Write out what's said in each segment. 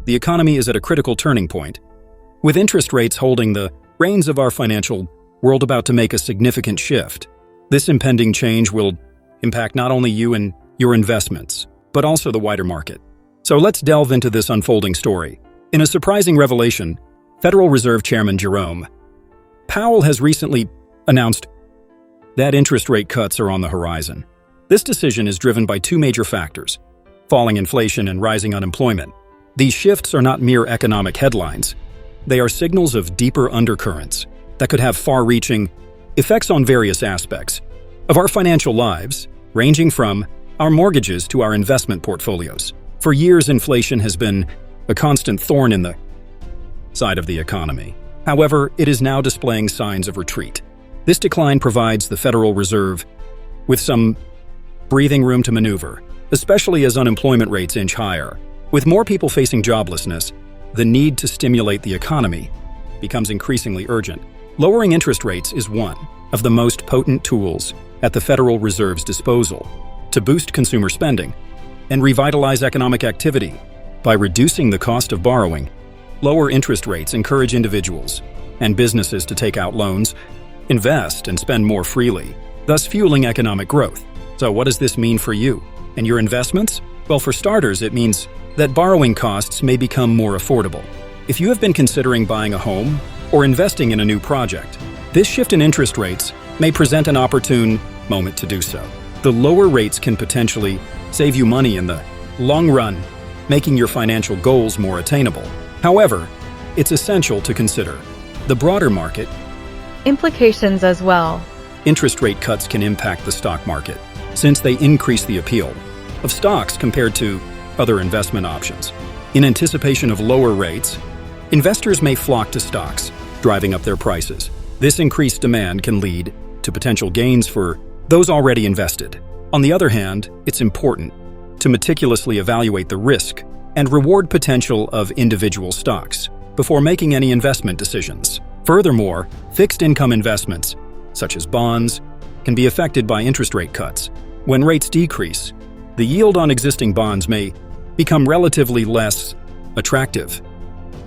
the economy is at a critical turning point. With interest rates holding the reins of our financial world about to make a significant shift, this impending change will impact not only you and your investments, but also the wider market. So let's delve into this unfolding story. In a surprising revelation, Federal Reserve Chairman Jerome Powell has recently announced that interest rate cuts are on the horizon. This decision is driven by two major factors: falling inflation and rising unemployment. These shifts are not mere economic headlines. They are signals of deeper undercurrents that could have far-reaching effects on various aspects of our financial lives, ranging from our mortgages to our investment portfolios. For years, inflation has been a constant thorn in the side of the economy. However, it is now displaying signs of retreat. This decline provides the Federal Reserve with some breathing room to maneuver, especially as unemployment rates inch higher. With more people facing joblessness, the need to stimulate the economy becomes increasingly urgent. Lowering interest rates is one of the most potent tools at the Federal Reserve's disposal to boost consumer spending and revitalize economic activity. By reducing the cost of borrowing, lower interest rates encourage individuals and businesses to take out loans, invest, and spend more freely, thus fueling economic growth. So what does this mean for you and your investments? Well, for starters, it means that borrowing costs may become more affordable. If you have been considering buying a home or investing in a new project, this shift in interest rates may present an opportune moment to do so. The lower rates can potentially save you money in the long run, making your financial goals more attainable. However, it's essential to consider the broader market implications as well. Interest rate cuts can impact the stock market, since they increase the appeal of stocks compared to other investment options. In anticipation of lower rates, investors may flock to stocks, driving up their prices. This increased demand can lead to potential gains for those already invested. On the other hand, it's important to meticulously evaluate the risk and reward potential of individual stocks before making any investment decisions. Furthermore, fixed income investments, such as bonds, can be affected by interest rate cuts. When rates decrease, the yield on existing bonds may become relatively less attractive,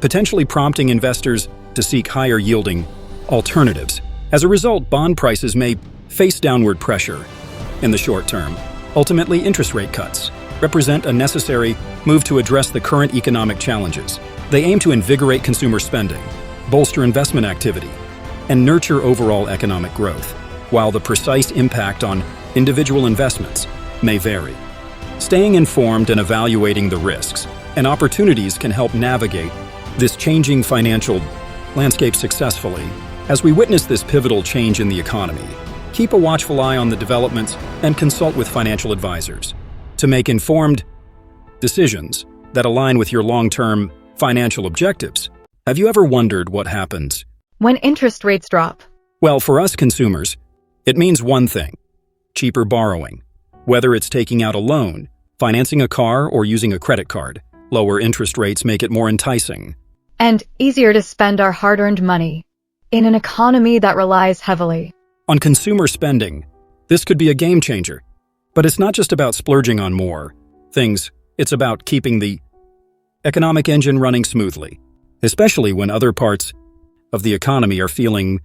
potentially prompting investors to seek higher-yielding alternatives. As a result, bond prices may face downward pressure in the short term. Ultimately, interest rate cuts represent a necessary move to address the current economic challenges. They aim to invigorate consumer spending, bolster investment activity, and nurture overall economic growth, while the precise impact on individual investments may vary. Staying informed and evaluating the risks and opportunities can help navigate this changing financial landscape successfully. As we witness this pivotal change in the economy, keep a watchful eye on the developments and consult with financial advisors to make informed decisions that align with your long-term financial objectives. Have you ever wondered what happens when interest rates drop? Well, for us consumers, it means one thing: cheaper borrowing. Whether it's taking out a loan, financing a car, or using a credit card, lower interest rates make it more enticing and easier to spend our hard-earned money in an economy that relies heavily on consumer spending. This could be a game changer. But it's not just about splurging on more things, it's about keeping the economic engine running smoothly, especially when other parts of the economy are feeling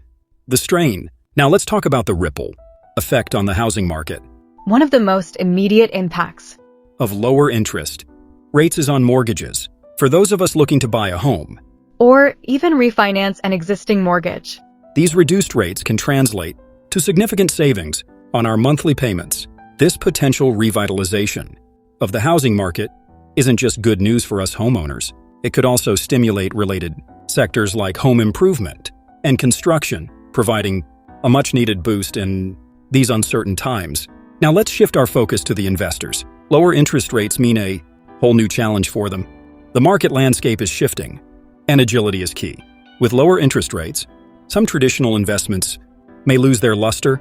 the strain. Now let's talk about the ripple effect on the housing market. One of the most immediate impacts of lower interest rates is on mortgages. For those of us looking to buy a home, or even refinance an existing mortgage, these reduced rates can translate to significant savings on our monthly payments. This potential revitalization of the housing market isn't just good news for us homeowners. It could also stimulate related sectors like home improvement and construction, providing a much-needed boost in these uncertain times. Now let's shift our focus to the investors. Lower interest rates mean a whole new challenge for them. The market landscape is shifting, and agility is key. With lower interest rates, some traditional investments may lose their luster,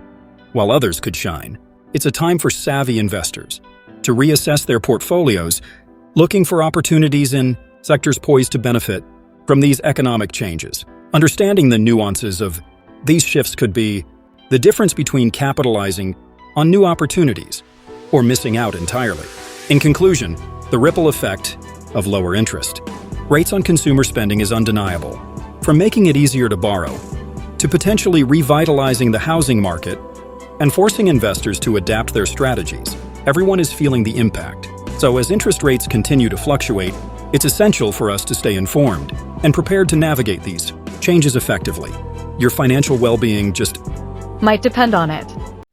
while others could shine. It's a time for savvy investors to reassess their portfolios, looking for opportunities in sectors poised to benefit from these economic changes. Understanding the nuances of these shifts could be the difference between capitalizing on new opportunities or missing out entirely. In conclusion, the ripple effect of lower interest rates on consumer spending is undeniable. From making it easier to borrow, to potentially revitalizing the housing market, and forcing investors to adapt their strategies, everyone is feeling the impact. So as interest rates continue to fluctuate, it's essential for us to stay informed and prepared to navigate these changes effectively. Your financial well-being just Might depend on it.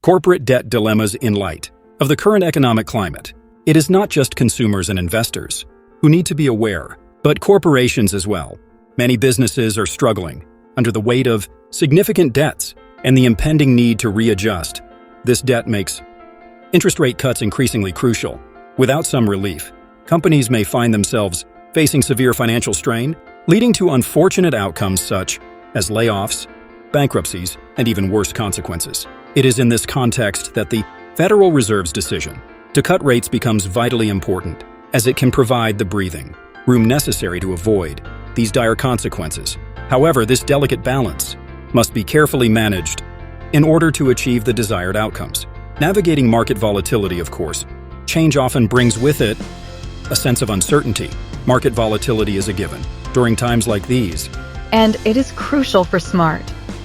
corporate debt dilemmas in light of the current economic climate. It is not just consumers and investors who need to be aware, but corporations as well. Many businesses are struggling under the weight of significant debts and the impending need to readjust. This debt makes interest rate cuts increasingly crucial. Without some relief, companies may find themselves facing severe financial strain, leading to unfortunate outcomes such as layoffs, bankruptcies, and even worse consequences. It is in this context that the Federal Reserve's decision to cut rates becomes vitally important, as it can provide the breathing room necessary to avoid these dire consequences. However, this delicate balance must be carefully managed in order to achieve the desired outcomes. Navigating market volatility, of course, change often brings with it a sense of uncertainty. Market volatility is a given during times like these. And it is crucial for smart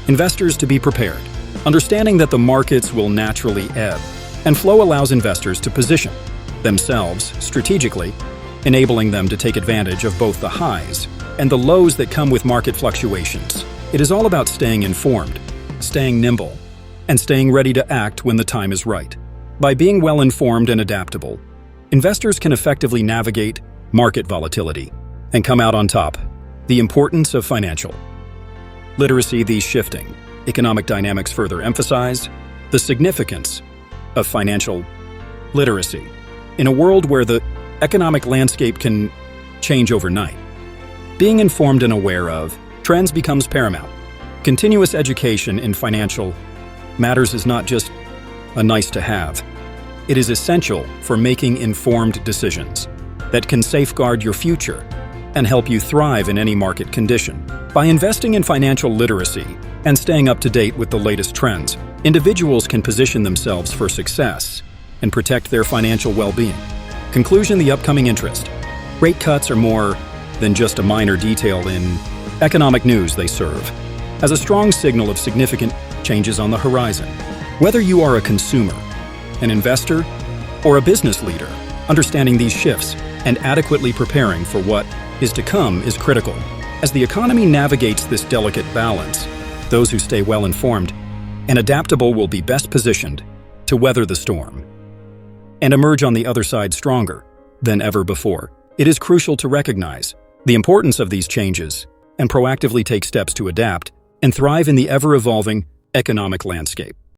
Investors to be prepared, understanding that the markets will naturally ebb, and flow allows investors to position themselves strategically, enabling them to take advantage of both the highs and the lows that come with market fluctuations. It is all about staying informed, staying nimble, and staying ready to act when the time is right. By being well-informed and adaptable, investors can effectively navigate market volatility and come out on top. The importance of financial literacy. These shifting economic dynamics further emphasize the significance of financial literacy. In a world where the economic landscape can change overnight, being informed and aware of trends becomes paramount. Continuous education in financial matters is not just a nice to have. It is essential for making informed decisions that can safeguard your future and help you thrive in any market condition. By investing in financial literacy and staying up to date with the latest trends, individuals can position themselves for success and protect their financial well-being. Conclusion: the upcoming interest rate cuts are more than just a minor detail in economic news. They serve as a strong signal of significant changes on the horizon. Whether you are a consumer, an investor, or a business leader, understanding these shifts and adequately preparing for what is to come is critical. As the economy navigates this delicate balance, those who stay well-informed and adaptable will be best positioned to weather the storm and emerge on the other side stronger than ever before. It is crucial to recognize the importance of these changes and proactively take steps to adapt and thrive in the ever-evolving economic landscape.